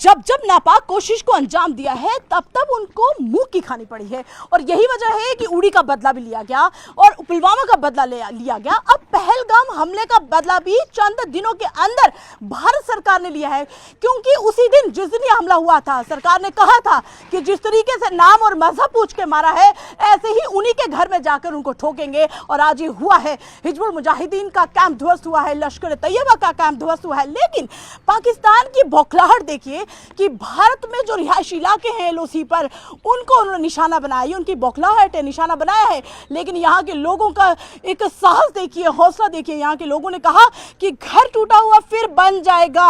जब जब नापाक कोशिश को अंजाम दिया है तब तब उनको मुंह की खानी पड़ी है। और यही वजह है कि उड़ी का बदला भी लिया गया और पुलवामा का बदला लिया गया। अब पहलगाम हमले का बदला भी चंद दिनों के अंदर भारत सरकार ने लिया है, क्योंकि उसी दिन जिस दिन हमला हुआ था सरकार ने कहा था कि जिस तरीके से नाम और मजहब पूछ के मारा है ऐसे ही उन्हीं के घर में जाकर उनको ठोकेंगे। और आज ये हुआ है, हिजबुल मुजाहिदीन का कैंप ध्वस्त हुआ है, लश्कर तैयबा का कैंप ध्वस्त हुआ है। लेकिन पाकिस्तान की बौखलाहट देखिए कि भारत में जो रिहायशी इलाके हैं एलओसी पर उनको उन्होंने निशाना बनाया, उनकी बौखलाहट है, निशाना बनाया है। लेकिन यहाँ के लोगों का एक साहस देखिए, हौसला देखिए। यहाँ के लोगों ने कहा कि घर टूटा हुआ फिर बन जाएगा,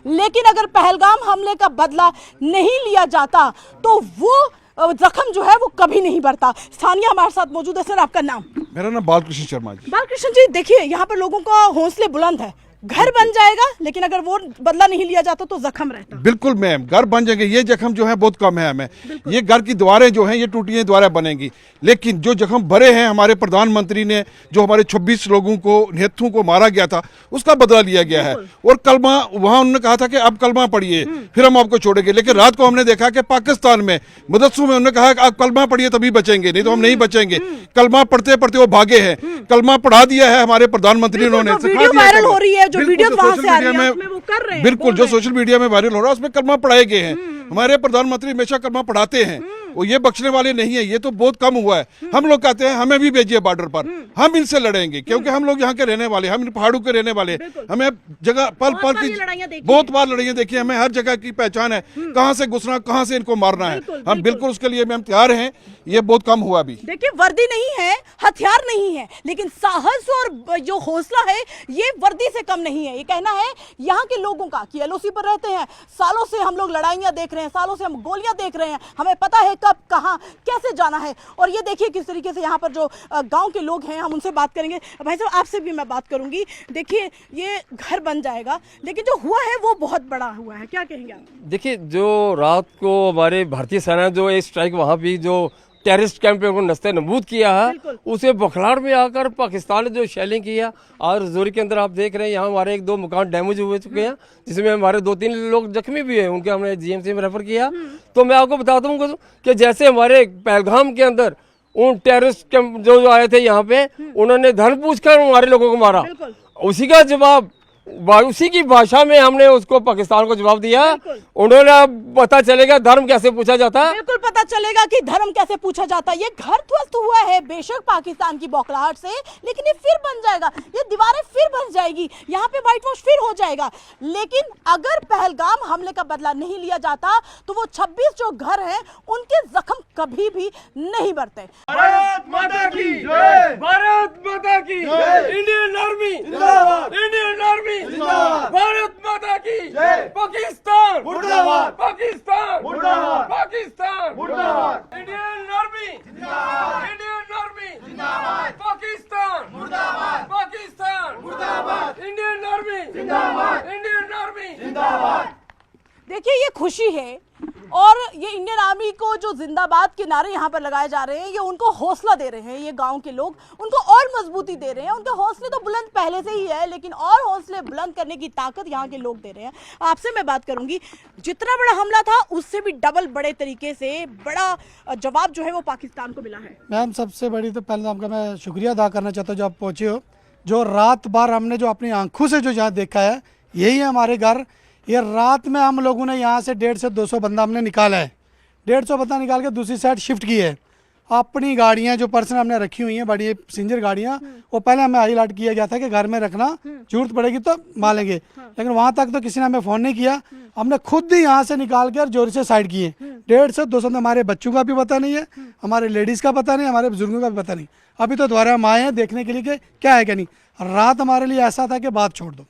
लेकिन अगर पहलगाम हमले का बदला नहीं लिया जाता तो वो जख्म जो है वो कभी नहीं बढ़ता। स्थानीय हमारे साथ मौजूद है। सर, आपका नाम? मेरा नाम बालकृष्ण शर्मा जी। बालकृष्ण जी, देखिए यहाँ पर लोगों का हौसले बुलंद है, घर बन जाएगा, लेकिन अगर वो बदला नहीं लिया जाता तो जख्म रहता। बिल्कुल मैम, घर बन जाएंगे। ये जख्म जो है बहुत कम है हमें, ये घर की दीवारें जो हैं ये टूटी हुई दीवारें बनेंगी, लेकिन जो जख्म भरे हैं हमारे प्रधानमंत्री ने, जो हमारे 26 लोगों को नेतृत्वों को मारा गया था उसका बदला लिया गया है। और कलमा वहां उन्होंने कहा था कि अब कलमा पढ़िए फिर हम आपको छोड़ेंगे, लेकिन रात को हमने देखा कि पाकिस्तान में मदरसों में उन्होंने कहा कि आप कलमा पढ़िए तभी बचेंगे, नहीं तो हम नहीं बचेंगे। कलमा पढ़ते पढ़ते वो भागे हैं। कलमा पढ़ा दिया है हमारे प्रधानमंत्री ने, वायरल हो रही है जो वीडियो वहां से आ रही है उसमें वो कर रहे हैं। बिल्कुल, जो सोशल मीडिया में वायरल हो रहा है उसमें कलमा पढ़ाए गए हैं। हमारे प्रधानमंत्री हमेशा कलमा पढ़ाते हैं, वो ये बख्शने वाले नहीं है। ये तो बहुत कम हुआ है। हम लोग कहते हैं हमें भी भेजिए बॉर्डर पर, हम इनसे लड़ेंगे, क्योंकि हम लोग यहाँ के रहने वाले, हम इन पहाड़ों के रहने वाले। हमें जगह पल पल की बहुत बार लड़ाइयाँ देखी, हमें हर जगह की पहचान है, कहाँ से घुसना, कहाँ से इनको मारना है। हम बिल्कुल उसके लिए हम तैयार हैं। ये बहुत कम हुआ अभी। देखिए, वर्दी नहीं है, हथियार नहीं है, लेकिन साहस और जो हौसला है ये वर्दी से कम नहीं है। ये कहना है यहाँ के लोगों का कि एलओसी पर रहते हैं, सालों से हम लोग लड़ाइयाँ देख रहे हैं, सालों से हम गोलियां देख रहे हैं, हमें पता है कब कहां कैसे जाना है। और ये देखिए किस तरीके से यहाँ पर जो गांव के लोग हैं, हम उनसे बात करेंगे। भाई साहब, आपसे भी मैं बात करूंगी। देखिए, ये घर बन जाएगा, लेकिन जो हुआ है वो बहुत बड़ा हुआ है, क्या कहेंगे आप? देखिए, जो रात को हमारे भारतीय सेना जो एक स्ट्राइक वहाँ भी जो टेररिस्ट कैंप पे उन्होंने नस्ते नबूद किया है, उसे बौखलाहट में आकर पाकिस्तान ने जो शेलिंग किया। और रजौरी के अंदर आप देख रहे हैं यहाँ हमारे 1-2 मकान डैमेज हुए चुके हैं, जिसमें हमारे 2-3 लोग जख्मी भी हैं, उनके हमने जीएमसी में रेफर किया। तो मैं आपको बताता हूँ कि जैसे हमारे पहलगाम के अंदर उन टेररिस्ट कैंप जो आए थे यहाँ पे, उन्होंने धर्म पूछकर हमारे लोगों को मारा, उसी का जवाब उसी की भाषा में हमने उसको पाकिस्तान को जवाब दिया। उन्होंने अब पता चलेगा धर्म कैसे पूछा जाता है। बिल्कुल पता चलेगा कि धर्म कैसे पूछा जाता है। ये घर ध्वस्त हुआ है बेशक पाकिस्तान की बौखलाहट से, लेकिन ये फिर बन जाएगा, ये दीवारें फिर बन जाएगी, यहाँ पे व्हाइट वॉश फिर हो जाएगा। लेकिन अगर पहलगाम हमले का बदला नहीं लिया जाता तो वो 26 जो घर हैं उनके जख्म कभी भी नहीं बढ़ते। भारत माता की जय, भारत माता की जय, इंडियन आर्मी जिंदाबाद, इंडियन आर्मी जिंदाबाद, भारत माता की जय, पाकिस्तान मुर्दाबाद, पाकिस्तान मुर्दाबाद, पाकिस्तान मुर्दाबाद, इंडियन आर्मी जिंदाबाद, इंडियन आर्मी जिंदाबाद, पाकिस्तान मुर्दाबाद, पाकिस्तान मुर्दाबाद, इंडियन आर्मी जिंदाबाद, इंडियन आर्मी जिंदाबाद। देखिए, ये खुशी है और ये इंडियन आर्मी को जो जिंदाबाद के नारे यहाँ पर लगाए जा रहे हैं, ये उनको हौसला दे रहे हैं। ये गांव के लोग उनको और मजबूती दे रहे हैं। उनके हौसले तो बुलंद पहले से ही है, लेकिन और हौसले बुलंद करने की ताकत यहाँ के लोग दे रहे हैं। आपसे मैं बात करूंगी, जितना बड़ा हमला था उससे भी डबल बड़े तरीके से बड़ा जवाब जो है वो पाकिस्तान को मिला है। मैम, सबसे बड़ी तो पहले आपका मैं शुक्रिया अदा करना चाहता हूँ जो आप पहुँचे हो। जो रात भर हमने जो अपनी आंखों से जो यहाँ देखा है, यही है हमारे घर। ये रात में हम लोगों ने यहाँ से 150 से 200 बंदा हमने निकाला है। 150 बंदा निकाल के दूसरी साइड शिफ्ट की है। अपनी गाड़ियाँ जो पर्सन हमने रखी हुई हैं, बड़ी सिंजर गाड़ियाँ, वो पहले हमें हाईलाइट किया गया था कि घर में रखना, जरूरत पड़ेगी तो मालेंगे, लेकिन वहाँ तक तो किसी ने हमें फ़ोन नहीं किया। हमने खुद ही यहाँ से निकाल कर जोर से साइड किए। 150 से 200 हमारे बच्चों का भी पता नहीं है, हमारे लेडीज़ का पता नहीं, हमारे बुजुर्गों का भी पता नहीं। अभी तो दोबारा हम आए हैं देखने के लिए कि क्या है क्या नहीं। रात हमारे लिए ऐसा था कि बात छोड़ दो,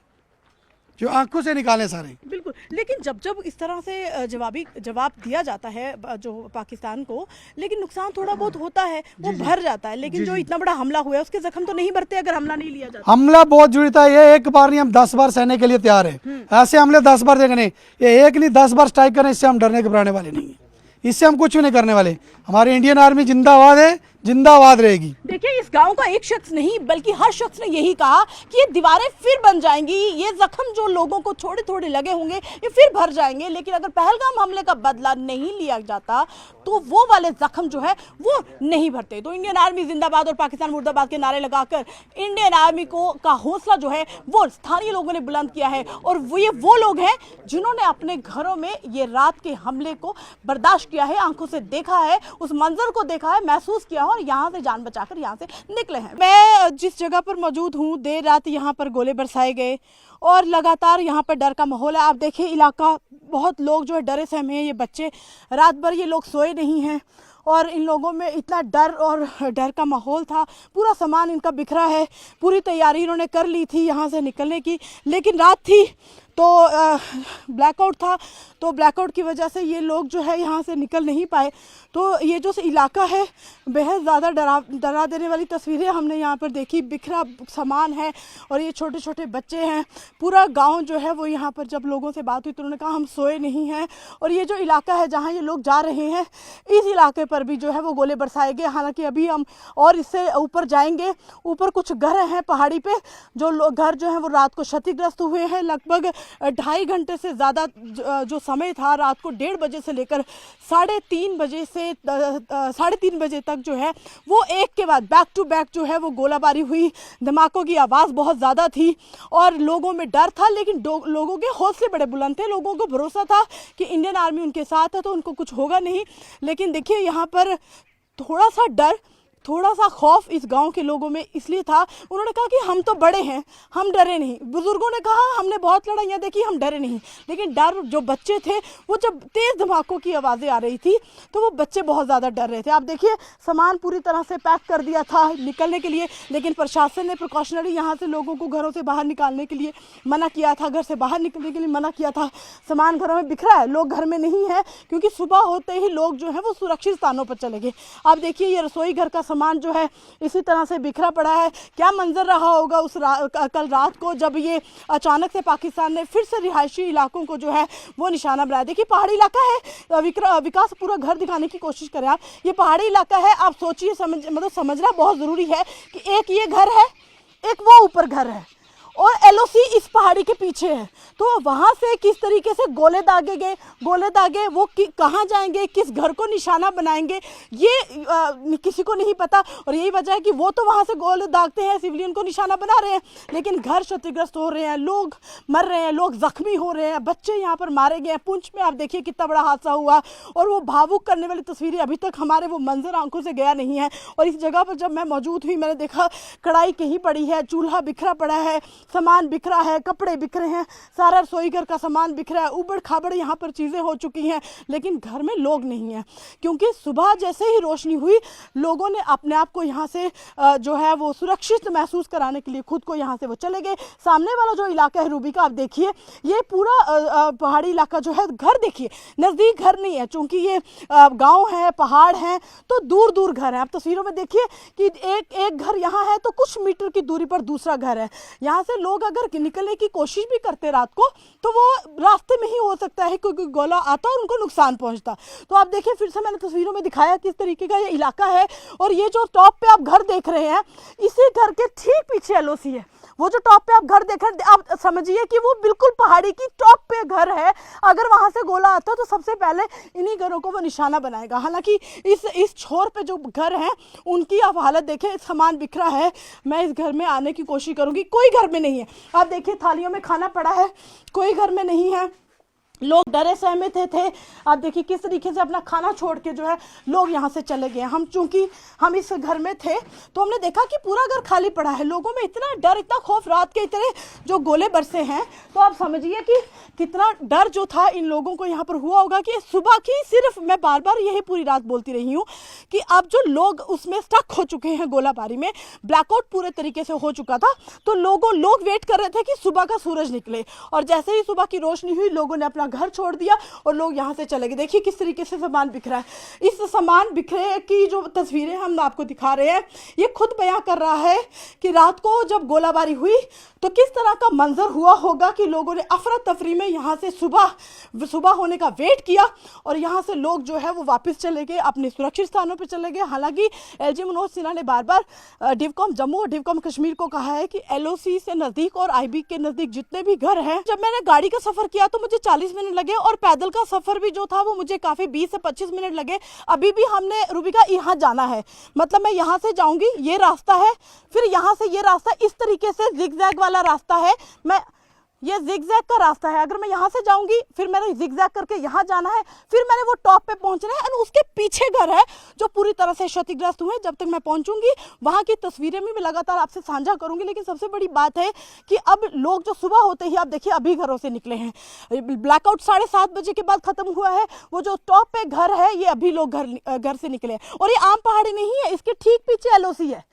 जो आंखों से निकाले सारे। बिल्कुल, लेकिन जब जब इस तरह से जवाब दिया जाता है जो पाकिस्तान को, लेकिन नुकसान थोड़ा बहुत होता है, वो भर जाता है। लेकिन जो इतना बड़ा हमला हुआ है उसके जख्म तो नहीं भरते अगर हमला नहीं लिया जाता। हमला बहुत जरूरी था। ये एक बार नहीं, हम 10 बार सहने के लिए तैयार है। ऐसे हमले 10 बार देखने, ये एक नहीं 10 बार स्ट्राइक करें, इससे हम डरने घबराने वाले नहीं है, इससे हम कुछ भी नहीं करने वाले। हमारी इंडियन आर्मी जिंदाबाद है, जिंदाबाद रहेगी। देखिए, इस गांव का एक शख्स नहीं बल्कि हर शख्स ने यही कहा कि ये दीवारें फिर बन जाएंगी, ये जख्म जो लोगों को थोड़े थोड़े लगे होंगे ये फिर भर जाएंगे। लेकिन अगर पहलगाम हमले का बदला नहीं लिया जाता तो वो वाले जख्म जो है वो नहीं भरते। तो इंडियन आर्मी जिंदाबाद और पाकिस्तान मुर्दाबाद के नारे लगाकर इंडियन आर्मी को का हौसला जो है वो स्थानीय लोगों ने बुलंद किया है। और वो लोग हैं जिन्होंने अपने घरों में ये रात के हमले को बर्दाश्त किया है, आंखों से देखा है, उस मंजर को देखा है, महसूस किया है और यहाँ से जान बचाकर यहाँ से निकले हैं। मैं जिस जगह पर मौजूद हूँ, देर रात यहाँ पर गोले बरसाए गए और लगातार यहाँ पर डर का माहौल है। आप देखिए, इलाका बहुत लोग जो है डरे सहमे हैं। ये बच्चे रात भर ये लोग सोए नहीं हैं और इन लोगों में इतना डर का माहौल था। पूरा सामान इनका बिखरा है, पूरी तैयारी इन्होंने कर ली थी यहाँ से निकलने की, लेकिन रात थी तो ब्लैकआउट था, तो ब्लैकआउट की वजह से ये लोग जो है यहाँ से निकल नहीं पाए। तो ये जो इलाका है बेहद ज़्यादा डरा देने वाली तस्वीरें हमने यहाँ पर देखी। बिखरा सामान है और ये छोटे छोटे बच्चे हैं। पूरा गांव जो है वो यहाँ पर जब लोगों से बात हुई तो उन्होंने कहा हम सोए नहीं हैं। और ये जो इलाका है जहाँ ये लोग जा रहे हैं, इस इलाके पर भी जो है वो गोले बरसाए गए। हालांकि अभी हम और इससे ऊपर जाएंगे, ऊपर कुछ घर हैं पहाड़ी पे, जो घर जो है वो रात को क्षतिग्रस्त हुए हैं। लगभग 2.5 घंटे से ज़्यादा जो समय था, रात को 1:30 बजे से लेकर 3:30 बजे से 3:30 बजे तक जो है वो एक के बाद बैक टू बैक जो है वो गोलाबारी हुई। धमाकों की आवाज़ बहुत ज़्यादा थी और लोगों में डर था, लेकिन लोगों के हौसले बड़े बुलंद थे। लोगों को भरोसा था कि इंडियन आर्मी उनके साथ है तो उनको कुछ होगा नहीं। लेकिन देखिए, यहाँ पर थोड़ा सा डर, थोड़ा सा खौफ इस गांव के लोगों में इसलिए था। उन्होंने कहा कि हम तो बड़े हैं, हम डरे नहीं। बुजुर्गों ने कहा हमने बहुत लड़ाइयाँ देखी, हम डरे नहीं। लेकिन डर जो बच्चे थे, वो जब तेज़ धमाकों की आवाज़ें आ रही थी तो वो बच्चे बहुत ज़्यादा डर रहे थे। आप देखिए, सामान पूरी तरह से पैक कर दिया था निकलने के लिए, लेकिन प्रशासन ने प्रिकॉशनरी यहाँ से लोगों को घरों से बाहर निकालने के लिए मना किया था, घर से बाहर निकलने के लिए मना किया था। सामान घरों में बिखरा है, लोग घर में नहीं है, क्योंकि सुबह होते ही लोग जो है वो सुरक्षित स्थानों पर चले गए। आप देखिए, ये रसोई घर का सामान जो है इसी तरह से बिखरा पड़ा है। क्या मंजर रहा होगा कल रात को जब ये अचानक से पाकिस्तान ने फिर से रिहायशी इलाकों को जो है वो निशाना बनाया। देखिए, पहाड़ी इलाका है, विकास पूरा घर दिखाने की कोशिश करें आप। ये पहाड़ी इलाका है, आप सोचिए, समझना बहुत ज़रूरी है कि एक ये घर है, एक वो ऊपर घर है और एलओसी इस पहाड़ी के पीछे है। तो वहाँ से किस तरीके से गोले दागे वो कहाँ जाएंगे, किस घर को निशाना बनाएंगे, ये किसी को नहीं पता। और यही वजह है कि वो तो वहाँ से गोले दागते हैं, सिविलियन को निशाना बना रहे हैं, लेकिन घर क्षतिग्रस्त हो रहे हैं, लोग मर रहे हैं, लोग जख्मी हो रहे हैं, बच्चे यहाँ पर मारे गए हैं। पुंछ में आप देखिए कितना बड़ा हादसा हुआ और वो भावुक करने वाली तस्वीरें अभी तक हमारे वो मंजर आंखों से गया नहीं है। और इस जगह पर जब मैं मौजूद हुई, मैंने देखा कढ़ाई कहीं पड़ी है, चूल्हा बिखरा पड़ा है, सामान बिखरा है, कपड़े बिखरे हैं, सारा रसोई घर का सामान बिखरा है, उबड़ खाबड़ यहाँ पर चीज़ें हो चुकी हैं। लेकिन घर में लोग नहीं हैं, क्योंकि सुबह जैसे ही रोशनी हुई, लोगों ने अपने आप को यहाँ से जो है वो सुरक्षित महसूस कराने के लिए खुद को यहाँ से वो चले गए। सामने वाला जो इलाका है रूबी का, आप देखिए, ये पूरा पहाड़ी इलाका जो है, घर देखिए, नज़दीक घर नहीं है, चूँकि ये गाँव है, पहाड़ हैं, तो दूर दूर घर हैं। आप तस्वीरों में देखिए कि एक घर यहाँ है तो कुछ मीटर की दूरी पर दूसरा घर है। यहाँ से लोग अगर निकलने की कोशिश भी करते रात को तो वो रास्ते में ही हो सकता है, क्योंकि गोला आता और उनको नुकसान पहुंचता। तो आप देखिए, फिर से मैंने तस्वीरों में दिखाया किस तरीके का ये इलाका है। और ये जो टॉप पे आप घर देख रहे हैं, इसी घर के ठीक पीछे एलओसी है। वो जो टॉप पे आप घर देख रहे हैं, आप समझिए कि वो बिल्कुल पहाड़ी की टॉप पे घर है। अगर वहां से गोला आता तो सबसे पहले इन्हीं घरों को वो निशाना बनाएगा। हालांकि इस छोर पे जो घर हैं उनकी आप हालत देखें, सामान बिखरा है। मैं इस घर में आने की कोशिश करूंगी, कोई घर में नहीं है। आप देखिए, थालियों में खाना पड़ा है, कोई घर में नहीं है। लोग डरे सहमे थे। आप देखिए किस तरीके से अपना खाना छोड़ के जो है लोग यहाँ से चले गए। चूंकि हम इस घर में थे तो हमने देखा कि पूरा घर खाली पड़ा है। लोगों में इतना डर, इतना खौफ, रात के इतने जो गोले बरसे हैं, तो आप समझिए कि कितना डर जो था इन लोगों को यहाँ पर हुआ होगा। कि सुबह की सिर्फ मैं बार बार यही पूरी रात बोलती रही हूँ कि अब जो लोग उसमें स्टक हो चुके हैं, गोलाबारी में ब्लैकआउट पूरे तरीके से हो चुका था, तो लोग वेट कर रहे थे कि सुबह का सूरज निकले। और जैसे ही सुबह की रोशनी हुई, लोगों ने अपना घर छोड़ दिया और लोग यहाँ से चले गए। देखिए किस तरीके से सामान बिखरा है। इस सामान बिखरे की जो तस्वीरें हम आपको दिखा रहे हैं, ये खुद बयां कर रहा है कि रात को जब गोलाबारी हुई तो किस तरह का मंजर हुआ होगा कि लोगों ने अफरा तफरी में यहाँ से सुबह होने का वेट किया और यहाँ से लोग जो है वो वापस चले गए, अपने सुरक्षित स्थानों पर पे चले गए। हालांकि एलजी मनोज सिन्हा ने बार बार डिवकॉम जम्मू और डिवकॉम कश्मीर को कहा है कि एलओसी से नजदीक और आईबी के नजदीक जितने भी घर हैं, जब मैंने गाड़ी का सफर किया तो मुझे 40 मिनट लगे और पैदल का सफर भी जो था वो मुझे काफी 20 से 25 मिनट लगे। अभी भी हमने रूबिका यहाँ जाना है, मतलब मैं यहाँ से जाऊंगी, ये रास्ता है, फिर यहाँ से ये रास्ता इस तरीके से जिगजैग वाला रास्ता है, मैं ये जिगजैग का रास्ता है। अगर मैं यहाँ से जाऊंगी फिर मैंने जिगजैग करके यहाँ जाना है, फिर मैंने वो टॉप पे पहुंचना है और उसके पीछे घर है जो पूरी तरह से क्षतिग्रस्त हुए। जब तक मैं पहुंचूंगी वहां की तस्वीरें भी मैं लगातार आपसे साझा करूंगी। लेकिन सबसे बड़ी बात है कि अब लोग जो सुबह होते ही, आप देखिए अभी घरों से निकले हैं, ब्लैकआउट 7:30 बजे के बाद खत्म हुआ है, वो जो टॉप पे घर है ये अभी लोग घर से निकले हैं। और ये आम पहाड़ी नहीं है, इसके ठीक पीछे एलओसी है,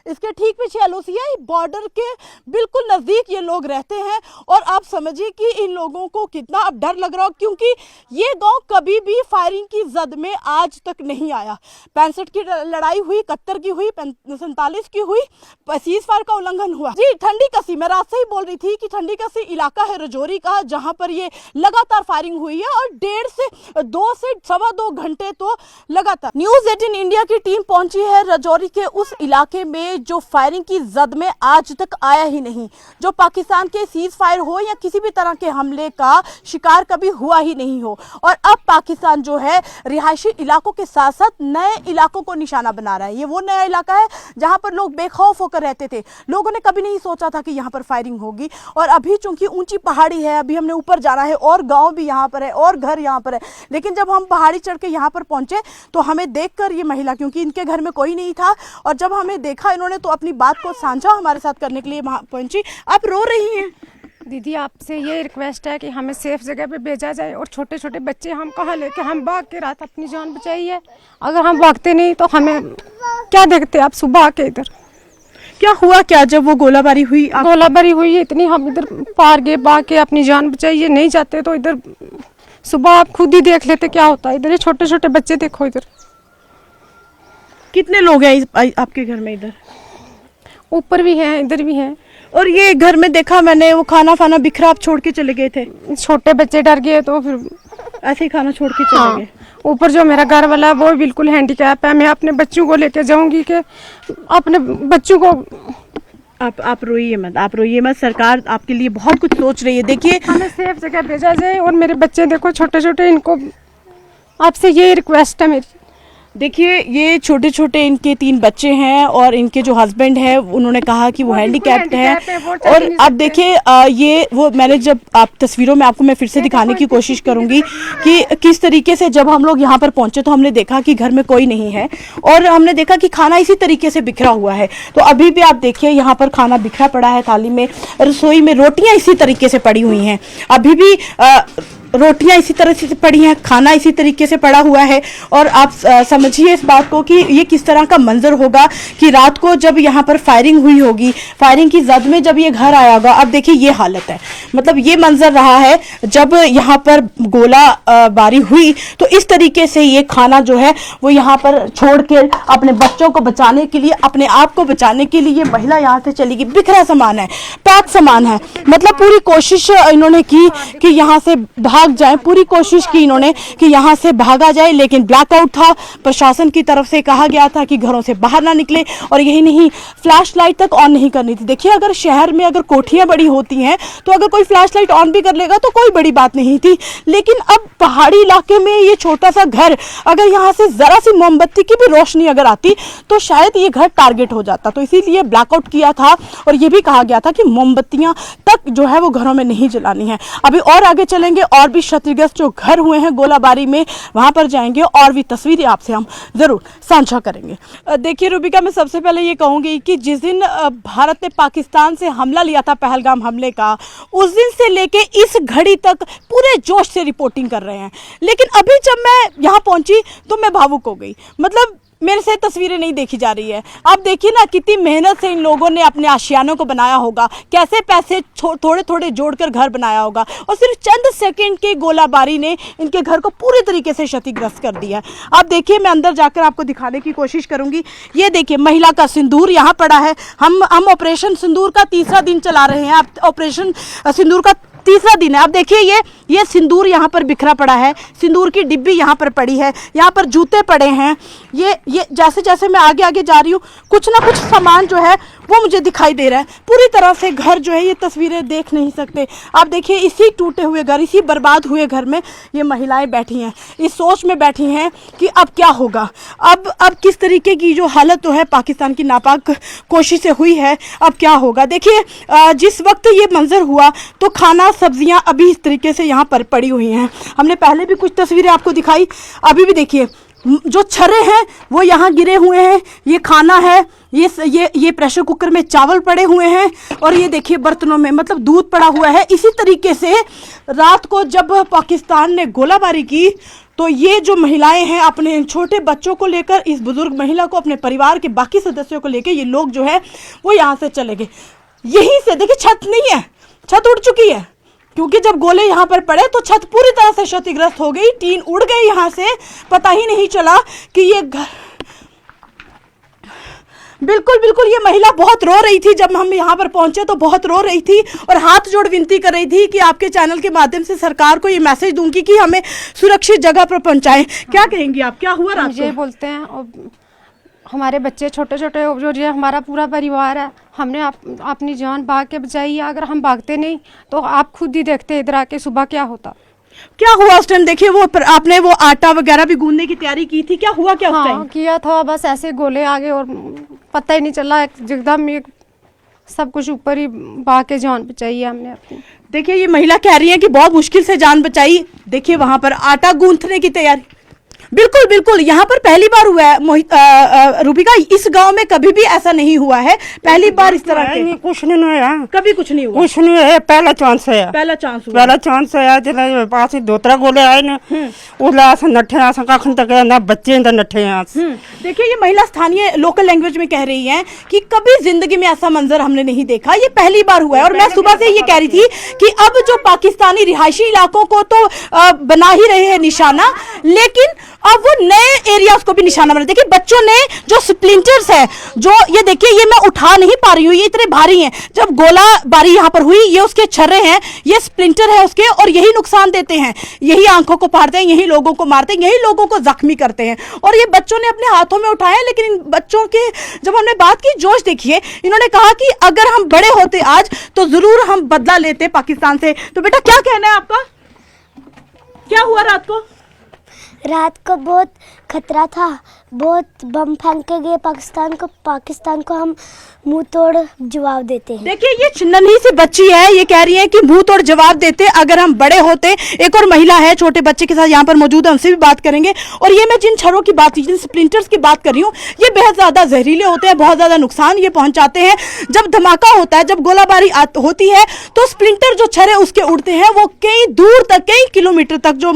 इसके ठीक पीछे एलओसी है, बॉर्डर के बिल्कुल नज़दीक ये लोग रहते हैं। और आप समझिए कि इन लोगों को कितना अब डर लग रहा हो, क्योंकि ये गांव कभी भी फायरिंग की जद में आज तक नहीं आया। 65 की लड़ाई हुई, 71 की हुई, 47 की हुई, सीज फायर का उल्लंघन हुआ। जी, ठंडी कसी, मैं रात से ही बोल रही थी कि ठंडी कसी इलाका है रजौरी का, जहां पर ये लगातार फायरिंग हुई है और 1.5 से 2 से 2.25 घंटे तो लगातार। न्यूज़ 18 इंडिया की टीम पहुंची है रजौरी के उस इलाके में जो फायरिंग की जद में आज तक आया ही नहीं, जो पाकिस्तान के सीज फायर हो या किसी भी तरह के हमले का शिकार कभी हुआ ही नहीं हो। और अब पाकिस्तान जो है रिहायशी इलाकों के साथ साथ नए इलाकों को निशाना बना रहा है। ये वो नया इलाका है जहां पर लोग बेखौफ होकर रहते थे, लोगों ने कभी नहीं सोचा था कि यहाँ पर फायरिंग होगी। और अभी चूंकि ऊंची पहाड़ी है, अभी हमने ऊपर जाना है और गाँव भी यहाँ पर है और घर यहाँ पर है, लेकिन जब हम पहाड़ी चढ़ के यहाँ पर पहुंचे तो हमें देखकर ये महिला, क्योंकि इनके घर में कोई नहीं था, और जब हमें देखा इन्होंने तो अपनी बात को साझा हमारे साथ करने के लिए वहां पहुंची। आप रो रही हैं। दीदी, आपसे ये रिक्वेस्ट है कि हमें सेफ जगह पे भेजा जाए। और छोटे छोटे बच्चे हम कहाँ लेके हम भाग के रात अपनी जान बचाइए। अगर हम भागते नहीं तो हमें क्या देखते आप सुबह आके इधर। क्या हुआ क्या जब वो गोलाबारी हुई? गोलाबारी हुई है इतनी, हम इधर पार गए, भाग के अपनी जान बचाइए। नहीं जाते तो इधर सुबह आप खुद ही देख लेते क्या होता है। इधर ये छोटे छोटे बच्चे देखो, इधर कितने लोग हैं आपके घर में? इधर ऊपर भी हैं, इधर भी हैं। और ये घर में देखा मैंने वो खाना फाना बिखरा आप छोड़ के चले गए थे? छोटे बच्चे डर गए तो फिर ऐसे ही खाना छोड़ के चले गए। ऊपर जो मेरा घर वाला है वो बिल्कुल हैंडीकैप है। मैं अपने बच्चों को लेके जाऊंगी कि अपने बच्चों को। आप रोइए मत, आप रोइए मत, सरकार आपके लिए बहुत कुछ सोच रही है। देखिए, हमें सेफ जगह भेजा जाए। और मेरे बच्चे देखो छोटे छोटे, इनको आपसे ये रिक्वेस्ट है मेरी। देखिए, ये छोटे छोटे इनके 3 बच्चे हैं और इनके जो हस्बैंड है उन्होंने कहा कि वो हैंडीकैप्ड है। और अब देखिए, ये वो मैंने जब आप तस्वीरों में आपको मैं फिर से दिखाने की कोशिश करूंगी कि किस तरीके से जब हम लोग यहाँ पर पहुंचे तो हमने देखा कि घर में कोई नहीं है और हमने देखा कि खाना इसी तरीके से बिखरा हुआ है। तो अभी भी आप देखिए यहाँ पर खाना बिखरा पड़ा है, थाली में, रसोई में रोटियां इसी तरीके से पड़ी हुई हैं। अभी भी रोटियां इसी तरह से पड़ी हैं, खाना इसी तरीके से पड़ा हुआ है। और आप समझिए इस बात को कि ये किस तरह का मंजर होगा कि रात को जब यहाँ पर फायरिंग हुई होगी, फायरिंग की जद में जब ये घर आया होगा। अब देखिए ये हालत है, मतलब ये मंजर रहा है जब यहाँ पर गोला बारी हुई तो इस तरीके से ये खाना जो है वो यहाँ पर छोड़ के अपने बच्चों को बचाने के लिए, अपने आप को बचाने के लिए महिला यहाँ से चली गई। बिखरा सामान है, पैक सामान है, मतलब पूरी कोशिश इन्होंने की कि यहाँ से भाग जाए, पूरी कोशिश की इन्होंने कि यहाँ से भागा जाए, लेकिन ब्लैकआउट था। प्रशासन की तरफ से कहा गया था कि घरों से बाहर ना निकले, और यही नहीं, फ्लैश लाइट तक ऑन नहीं करनी थी। देखिए, अगर शहर में अगर कोठियां बड़ी होती हैं तो अगर कोई फ्लैश लाइट ऑन भी कर लेगा तो कोई बड़ी बात नहीं थी, लेकिन अब पहाड़ी इलाके में ये छोटा सा घर, अगर यहाँ से जरा सी मोमबत्ती की भी रोशनी अगर आती तो शायद ये घर टारगेट हो जाता। तो इसीलिए ब्लैकआउट किया था और ये भी कहा गया था कि मोमबत्तियां तक जो है वो घरों में नहीं जलानी है। अभी और आगे चलेंगे और भी क्षतिग्रस्त जो घर हुए हैं गोलाबारी में वहां पर जाएंगे और भी तस्वीरें आपसे हम जरूर साझा करेंगे। देखिए रूबिका, मैं सबसे पहले ये कहूंगी कि जिस दिन भारत ने पाकिस्तान से हमला लिया था, पहलगाम हमले का, उस दिन से लेके इस घड़ी तक पूरे जोश से रिपोर्टिंग कर रहे हैं। लेकिन अभी जब मैं यहाँ पहुंची तो मैं भावुक हो गई, मतलब मेरे से तस्वीरें नहीं देखी जा रही है। आप देखिए ना, कितनी मेहनत से इन लोगों ने अपने आशियानों को बनाया होगा, कैसे पैसे थोड़े थोड़े जोड़कर घर बनाया होगा, और सिर्फ चंद सेकंड की गोलाबारी ने इनके घर को पूरी तरीके से क्षतिग्रस्त कर दिया। आप देखिए, मैं अंदर जाकर आपको दिखाने की कोशिश करूंगी। ये देखिए, महिला का सिंदूर यहाँ पड़ा है। हम ऑपरेशन सिंदूर का 3रा दिन चला रहे हैं। आप ऑपरेशन सिंदूर का 3रा दिन है। आप देखिए, ये सिंदूर यहाँ पर बिखरा पड़ा है, सिंदूर की डिब्बी यहाँ पर पड़ी है, यहाँ पर जूते पड़े हैं। ये जैसे जैसे मैं आगे आगे जा रही हूँ कुछ ना कुछ सामान जो है वो मुझे दिखाई दे रहा है। पूरी तरह से घर जो है ये तस्वीरें देख नहीं सकते आप। देखिए इसी टूटे हुए घर, इसी बर्बाद हुए घर में ये महिलाएं बैठी हैं, इस सोच में बैठी हैं कि अब क्या होगा, अब किस तरीके की जो हालत तो है पाकिस्तान की नापाक कोशिश से हुई है, अब क्या होगा। देखिए जिस वक्त ये मंजर हुआ तो खाना सब्जियां अभी इस तरीके से यहाँ पर पड़ी हुई हैं। हमने पहले भी कुछ तस्वीरें आपको दिखाई, अभी भी देखिए जो छर्रे हैं वो यहाँ गिरे हुए हैं, ये खाना है, ये प्रेशर कुकर में चावल पड़े हुए हैं और ये देखिए बर्तनों में मतलब दूध पड़ा हुआ है। इसी तरीके से रात को जब पाकिस्तान ने गोलाबारी की तो ये जो महिलाएं हैं अपने छोटे बच्चों को लेकर, इस बुजुर्ग महिला को, अपने परिवार के बाकी सदस्यों को लेकर ये लोग जो है वो यहाँ से चले गए। यहीं से देखिए छत नहीं है, छत उड़ चुकी है क्योंकि जब गोले यहाँ पर पड़े तो छत पूरी तरह से क्षतिग्रस्त हो गई, टीन उड़ गई यहाँ से, पता ही नहीं चला कि ये घर। बिल्कुल ये महिला बहुत रो रही थी। जब हम यहाँ पर पहुंचे तो बहुत रो रही थी और हाथ जोड़ विनती कर रही थी कि आपके चैनल के माध्यम से सरकार को ये मैसेज दूंगी कि हमें सुरक्षित जगह पर पहुंचाएं। क्या कहेंगी आप, क्या हुआ रात को? ये बोलते हैं और हमारे बच्चे छोटे छोटे जो ये हमारा पूरा परिवार है, हमने अपनी जान भाग के बचाई है। अगर हम भागते नहीं तो आप खुद ही देखते इधर आके सुबह क्या होता, क्या हुआ उस टाइम। देखिए वो आपने वो आटा वगैरह भी गूंदने की तैयारी की थी, क्या हुआ क्या उस टाइम? किया था, बस ऐसे गोले आगे और पता ही नहीं चला, एकदम सब कुछ ऊपर ही भाग के जान बचाई है हमने अपनी। देखिए ये महिला कह रही है कि बहुत मुश्किल से जान बचाई। देखिए वहां पर आटा गूंथने की तैयारी, बिल्कुल यहाँ पर पहली बार हुआ है रूबिका, इस गांव में कभी भी ऐसा नहीं हुआ है, पहली बार इस तरह के कुछ नहीं हुआ, कभी कुछ नहीं हुआ, कुछ नहीं है, पहला चांस है, पहला चांस हुआ, पहला चांस है। जिला पास दोतरा गोले आए ना उला नठे आस कखन तक ना बच्चे नठे आस। देखिए ये महिला स्थानीय लोकल लैंग्वेज में कह रही है कि कभी जिंदगी में ऐसा मंजर हमने नहीं देखा, ये पहली बार हुआ है। और मैं सुबह से ये कह रही थी कि अब जो पाकिस्तानी रिहायशी इलाकों को तो बना ही रहे हैं निशाना, लेकिन अब वो नए एरियाज को भी निशाना बना। देखिए बच्चों ने जो स्प्लिंटर्स है, जो ये देखिए ये मैं उठा नहीं पा रही हूँ, ये इतने भारी हैं। जब गोलाबारी यहाँ पर हुई, ये उसके छर्रे हैं, ये स्प्लिंटर है उसके, और यही नुकसान देते हैं, यही आंखों को फाड़ते हैं, यही लोगों को मारते हैं, यही लोगों को जख्मी करते हैं। और ये बच्चों ने अपने हाथों में उठाए, लेकिन इन बच्चों के जब हमने बात की जोश देखिए, इन्होंने कहा कि अगर हम बड़े होते आज तो जरूर हम बदला लेते पाकिस्तान से। तो बेटा क्या कहना है आपका, क्या हुआ रात को? रात को बहुत खतरा था, बहुत बम फेंक के गए पाकिस्तान को हम मुंह तोड़ जवाब देते हैं। देखिए ये नन्ही सी बच्ची है, ये कह रही है कि मुंह तोड़ जवाब देते अगर हम बड़े होते। एक और महिला है छोटे बच्चे के साथ यहाँ पर मौजूद है, उनसे भी बात करेंगे। और ये मैं जिन छर्रों की बात, जिन स्प्लिंटर्स की बात कर रही हूँ, ये बेहद ज्यादा जहरीले होते हैं, बहुत ज्यादा नुकसान ये पहुंचाते हैं। जब धमाका होता है, जब गोलाबारी होती है तो स्प्लिंटर जो छर्रे उसके उड़ते हैं, वो कई दूर तक, कई किलोमीटर तक जो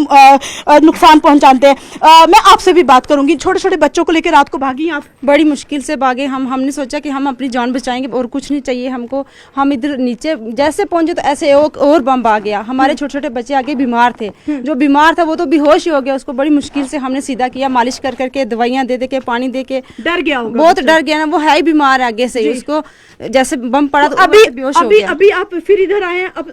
नुकसान पहुंचाते हैं। मैं आपसे भी बात करूंगी, छोटे छोटे बच्चों को लेकर रात को भागी आप? बड़ी मुश्किल से भागे हमने सोचा कि हम अपनी जान बचाएंगे और कुछ नहीं चाहिए हमको। हम इधर नीचे जैसे पहुंचे तो ऐसे और बम आ गया। हमारे छोटे छोटे बच्चे आगे बीमार थे, जो बीमार था वो तो बेहोश ही हो गया, उसको बड़ी मुश्किल से हमने सीधा किया, मालिश कर करके, दवाइयां दे के, पानी दे के। डर गया होगा, बहुत डर गया ना, वो है ही बीमार आगे से, उसको जैसे बम पड़ा तो अभी आप फिर इधर आए, अब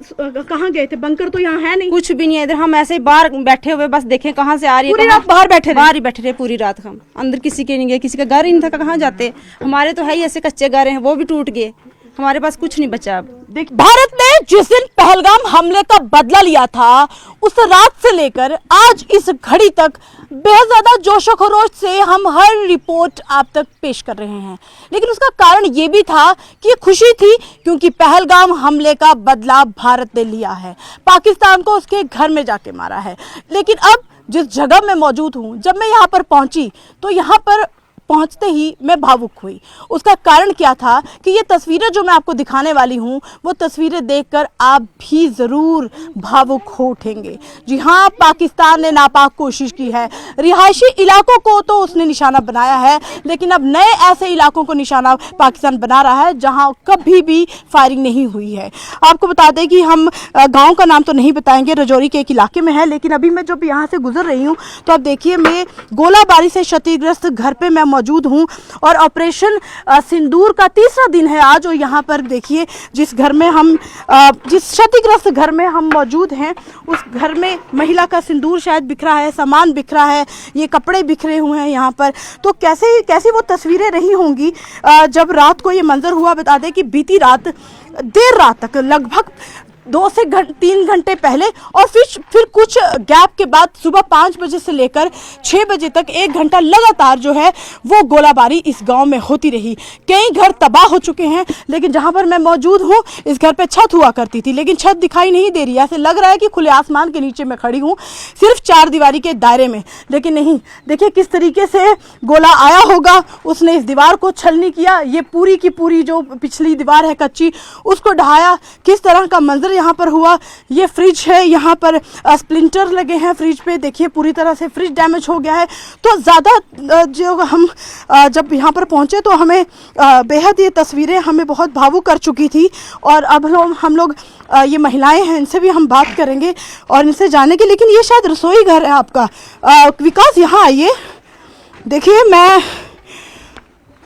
कहाँ गए थे? बंकर तो यहाँ है नहीं, कुछ भी नहीं है इधर, हम ऐसे ही बाहर बैठे हुए बस देखें कहाँ से आ रही है। बाहर बैठे रहे पूरी रात, हम अंदर किसी के नहीं गए, किसी का घर ही नहीं था, कहाँ जाते। हमारे तो है ही ऐसे कच्चे घर हैं, वो भी टूट गए, हमारे पास कुछ नहीं बचा अब। भारत ने जिस दिन पहलगाम हमले का बदला लिया था, उस रात से लेकर आज इस घड़ी तक बेहद ज्यादा जोशो खरोश से हम हर रिपोर्ट आप तक पेश कर रहे हैं। लेकिन उसका कारण ये भी था कि ये खुशी थी क्योंकि पहलगाम हमले का बदला भारत ने लिया है, पाकिस्तान को उसके घर में जाके मारा है। लेकिन अब जिस जगह मैं मौजूद हूँ, जब मैं यहाँ पर पहुंची तो यहाँ पर पहुंचते ही मैं भावुक हुई। उसका कारण क्या था कि ये तस्वीरें जो मैं आपको दिखाने वाली हूँ, वो तस्वीरें देखकर आप भी ज़रूर भावुक हो उठेंगे। जी हाँ, पाकिस्तान ने नापाक कोशिश की है, रिहायशी इलाकों को तो उसने निशाना बनाया है, लेकिन अब नए ऐसे इलाकों को निशाना पाकिस्तान बना रहा है जहाँ कभी भी फायरिंग नहीं हुई है। आपको बता दें कि हम गाँव का नाम तो नहीं बताएंगे, रजौरी के एक इलाके में है, लेकिन अभी मैं जब यहाँ से गुजर रही हूँ तो अब देखिए मैं गोलाबारी से क्षतिग्रस्त घर पर मैं मौजूद हूँ और ऑपरेशन सिंदूर का तीसरा दिन है आज। और यहाँ पर देखिए जिस घर में हम जिस क्षतिग्रस्त घर में हम मौजूद हैं उस घर में महिला का सिंदूर शायद बिखरा है, सामान बिखरा है, ये कपड़े बिखरे हुए हैं यहाँ पर। तो कैसी वो तस्वीरें रही होंगी जब रात को ये मंजर हुआ। बता दें कि बीती रात देर रात तक लगभग 2 से 3 घंटे पहले और फिर कुछ गैप के बाद सुबह 5 बजे से लेकर 6 बजे तक 1 घंटा लगातार जो है वो गोलाबारी इस गांव में होती रही। कई घर तबाह हो चुके हैं, लेकिन जहां पर मैं मौजूद हूं इस घर पे छत हुआ करती थी, लेकिन छत दिखाई नहीं दे रही है। ऐसे लग रहा है कि खुले आसमान के नीचे मैं खड़ी हूं, सिर्फ 4 दीवारी के दायरे में, लेकिन नहीं। देखिए किस तरीके से गोला आया होगा, उसने इस दीवार को छलनी किया, ये पूरी की पूरी जो पिछली दीवार है कच्ची उसको ढहाया। किस तरह का मंजर यहाँ पर हुआ। ये फ्रिज है, यहाँ पर स्प्लिंटर लगे हैं फ्रिज पे, देखिए पूरी तरह से फ्रिज डैमेज हो गया है। तो ज़्यादा जो हम जब यहाँ पर पहुँचे तो हमें बेहद ये तस्वीरें हमें बहुत भावुक कर चुकी थी। और अब हम लोग ये महिलाएं हैं, इनसे भी हम बात करेंगे और इनसे जाने के, लेकिन ये शायद रसोई घर है आपका। विकास यहाँ आइए, देखिए मैं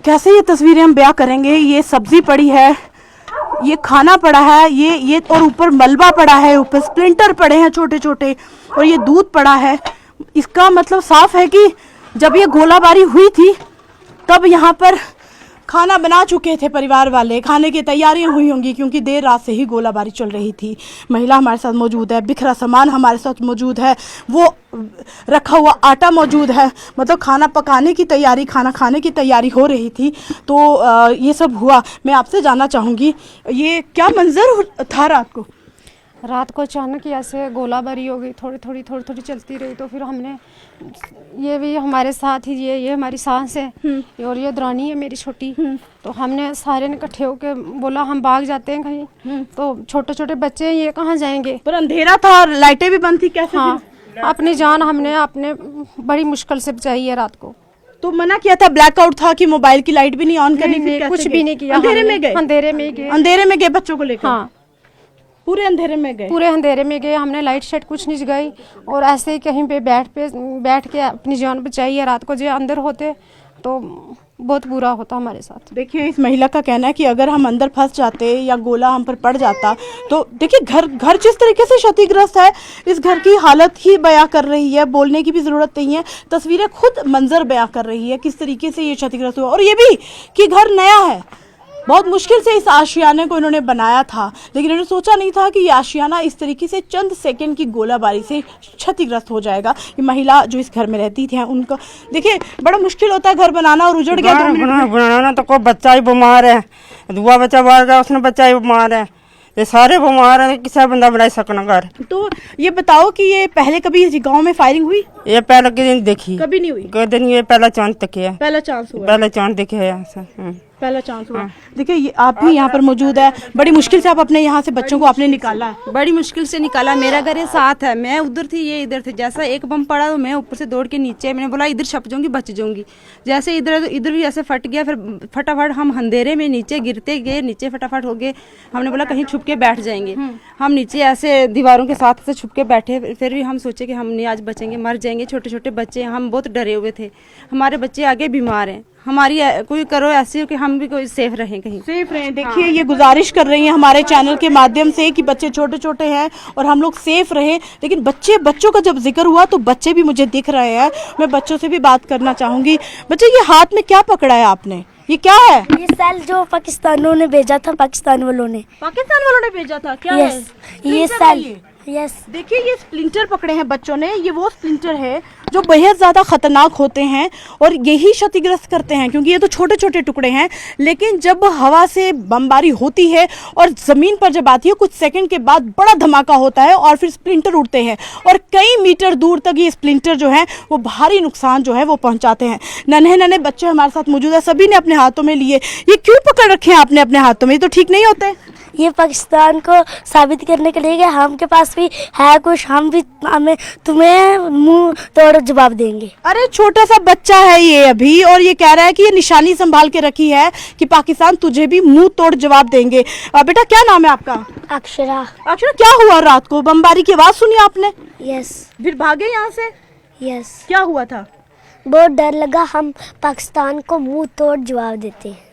कैसे ये तस्वीरें हम ब्याह करेंगे। ये सब्जी पड़ी है, ये खाना पड़ा है, ये और ऊपर मलबा पड़ा है, ऊपर स्प्लिंटर पड़े हैं छोटे छोटे, और ये दूध पड़ा है। इसका मतलब साफ है कि जब ये गोलाबारी हुई थी तब यहाँ पर खाना बना चुके थे परिवार वाले, खाने की तैयारियां हुई होंगी, क्योंकि देर रात से ही गोलाबारी चल रही थी। महिला हमारे साथ मौजूद है, बिखरा सामान हमारे साथ मौजूद है, वो रखा हुआ आटा मौजूद है, मतलब खाना पकाने की तैयारी, खाना खाने की तैयारी हो रही थी। तो ये सब हुआ। मैं आपसे जानना चाहूँगी ये क्या मंजर था रात को अचानक ऐसे गोलाबारी हो गई, थोड़ी थोड़ी चलती रही। तो फिर हमने ये भी हमारे साथ ही ये हमारी सांस है और ये दरानी है मेरी छोटी। तो हमने सारे ने इकट्ठे होकर बोला हम भाग जाते हैं कहीं। तो छोटे छोटे बच्चे हैं, ये कहाँ जाएंगे। पर अंधेरा था और लाइटें भी बंद थी, कैसे? हाँ, अपनी जान हमने अपने बड़ी मुश्किल से बचाई है रात को। तो मना किया था, ब्लैकआउट था कि मोबाइल की लाइट भी नहीं ऑन करनी, फिर कुछ भी नहीं किया। अंधेरे में गए, अंधेरे में गए बच्चों को लेकर। हाँ, पूरे अंधेरे में गए, पूरे अंधेरे में गए। हमने लाइट शेट कुछ नहीं जगाई और ऐसे ही कहीं पे बैठ के अपनी जान बचाई है। रात को जो अंदर होते तो बहुत बुरा होता हमारे साथ। देखिए इस महिला का कहना है कि अगर हम अंदर फंस जाते या गोला हम पर पड़ जाता तो देखिए घर जिस तरीके से क्षतिग्रस्त है, इस घर की हालत ही बयां कर रही है, बोलने की भी जरूरत नहीं है, तस्वीरें खुद मंजर बयां कर रही है किस तरीके से ये क्षतिग्रस्त हुआ। और ये भी कि घर नया है, बहुत मुश्किल से इस आशियाने को इन्होंने बनाया था, लेकिन इन्होंने सोचा नहीं था कि ये आशियाना इस तरीके से चंद सेकंड की गोलाबारी से क्षतिग्रस्त हो जाएगा। ये महिला जो इस घर में रहती थी उनका देखिए बड़ा मुश्किल होता है घर बनाना, और उजड़ गया बनाना। तो कोई बच्चा ही बीमार है, दुआ बच्चा बाहर गया, उसने बच्चा ही बीमार है, ये सारे बीमार है, किसी बंदा बना सकना घर। तो ये बताओ कि ये पहले कभी इस गाँव में फायरिंग हुई? ये पहले के दिन देखी, कभी नहीं हुई। कोई दिन ये पहला चांद तक है, पहला चांस हुआ, पहला चांद देखे है यहाँ से, पहला चांस हुआ। देखिए आप भी यहाँ पर मौजूद है, बड़ी मुश्किल से आप अपने यहाँ से बच्चों को आपने निकाला है। बड़ी मुश्किल से निकाला। मेरा घर ये साथ है, मैं उधर थी ये इधर थी। जैसा एक बम पड़ा तो मैं ऊपर से दौड़ के नीचे, मैंने बोला इधर छप जाऊंगी बच जाऊंगी। जैसे इधर भी ऐसे फट गया, फिर फटाफट हम अंधेरे में नीचे गिरते गए, नीचे फटाफट हो गए। हमने बोला कहीं छुप के बैठ जाएंगे। हम नीचे ऐसे दीवारों के साथ से छुप के बैठे, फिर भी हम सोचे कि हम नहीं आज बचेंगे, मर जाएंगे। छोटे छोटे बच्चे, हम बहुत डरे हुए थे, हमारे बच्चे आगे बीमार हैं। हमारी कोई करो ऐसी हो कि हम भी कोई सेफ रहें, कहीं सेफ रहें। देखिए ये गुजारिश कर रही हैं हमारे चैनल के माध्यम से कि बच्चे छोटे छोटे हैं और हम लोग सेफ रहें। लेकिन बच्चों का जब जिक्र हुआ तो बच्चे भी मुझे दिख रहे हैं, मैं बच्चों से भी बात करना चाहूंगी। बच्चे ये हाथ में क्या पकड़ा है आपने, ये क्या है? ये सेल जो पाकिस्तानों ने भेजा था, पाकिस्तान वालों ने भेजा था। क्या है ये सेल? यस, देखिए ये स्प्लिंटर पकड़े हैं बच्चों ने, ये वो स्प्लिंटर है जो बेहद ज़्यादा खतरनाक होते हैं और यही क्षतिग्रस्त करते हैं, क्योंकि ये तो छोटे छोटे टुकड़े हैं, लेकिन जब हवा से बमबारी होती है और ज़मीन पर जब आती है कुछ सेकंड के बाद बड़ा धमाका होता है और फिर स्प्लिंटर उड़ते हैं और कई मीटर दूर तक ये स्प्लिंटर जो है वो भारी नुकसान जो है वो पहुँचाते हैं। नन्हे बच्चे हमारे साथ मौजूद है, सभी ने अपने हाथों में लिए। ये क्यों पकड़ रखे हैं आपने अपने हाथों में, ये तो ठीक नहीं होते। ये पाकिस्तान को साबित करने के लिए कि हम के पास भी है कुछ, हमें तुम्हें मुंह तोड़ जवाब देंगे। अरे छोटा सा बच्चा है ये अभी, और ये कह रहा है कि ये निशानी संभाल के रखी है कि पाकिस्तान तुझे भी मुंह तोड़ जवाब देंगे। बेटा क्या नाम है आपका? अक्षरा। अक्षरा, क्या हुआ रात को? बमबारी की आवाज सुनी आपने? यस। फिर भागे यहाँ से? यस। क्या हुआ था? बहुत डर लगा, हम पाकिस्तान को मुंह तोड़ जवाब देते हैं।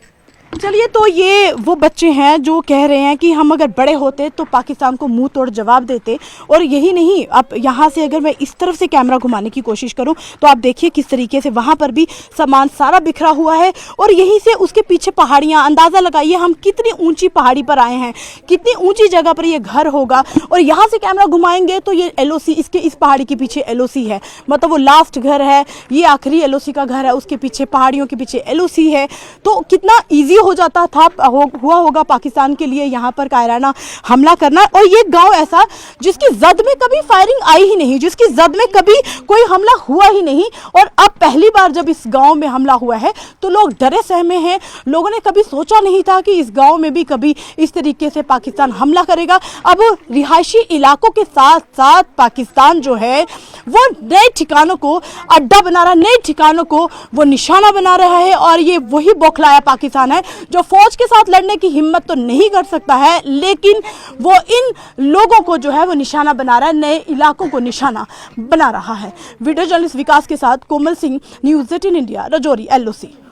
चलिए, तो ये वो बच्चे हैं जो कह रहे हैं कि हम अगर बड़े होते तो पाकिस्तान को मुंह तोड़ जवाब देते। और यही नहीं, अब यहाँ से अगर मैं इस तरफ से कैमरा घुमाने की कोशिश करूँ तो आप देखिए किस तरीके से वहाँ पर भी सामान सारा बिखरा हुआ है। और यहीं से उसके पीछे पहाड़ियाँ, अंदाज़ा लगाइए हम कितनी ऊंची पहाड़ी पर आए हैं, कितनी ऊंची जगह पर ये घर होगा। और यहाँ से कैमरा घुमाएंगे तो ये LOC, इसके इस पहाड़ी के पीछे LOC है, मतलब वो लास्ट घर है, ये आखिरी LOC का घर है, उसके पीछे पहाड़ियों के पीछे LOC है। तो कितना ईजी हो जाता था, हुआ होगा पाकिस्तान के लिए यहाँ पर कायराना हमला करना। और ये गांव ऐसा जिसकी जद में कभी फायरिंग आई ही नहीं, जिसकी जद में कभी कोई हमला हुआ ही नहीं। और अब पहली बार जब इस गांव में हमला हुआ है तो लोग डरे सहमे हैं। लोगों ने कभी सोचा नहीं था कि इस गांव में भी कभी इस तरीके से पाकिस्तान हमला करेगा। अब रिहायशी इलाकों के साथ साथ पाकिस्तान जो है वो नए ठिकानों को अड्डा बना रहा है, नए ठिकानों को वो निशाना बना रहा है। और ये वही बौखलाया पाकिस्तान है जो फौज के साथ लड़ने की हिम्मत तो नहीं कर सकता है, लेकिन वो इन लोगों को जो है वो निशाना बना रहा है, नए इलाकों को निशाना बना रहा है। वीडियो जर्नलिस्ट विकास के साथ Komal Singh, news 18 India, Rajouri LOC।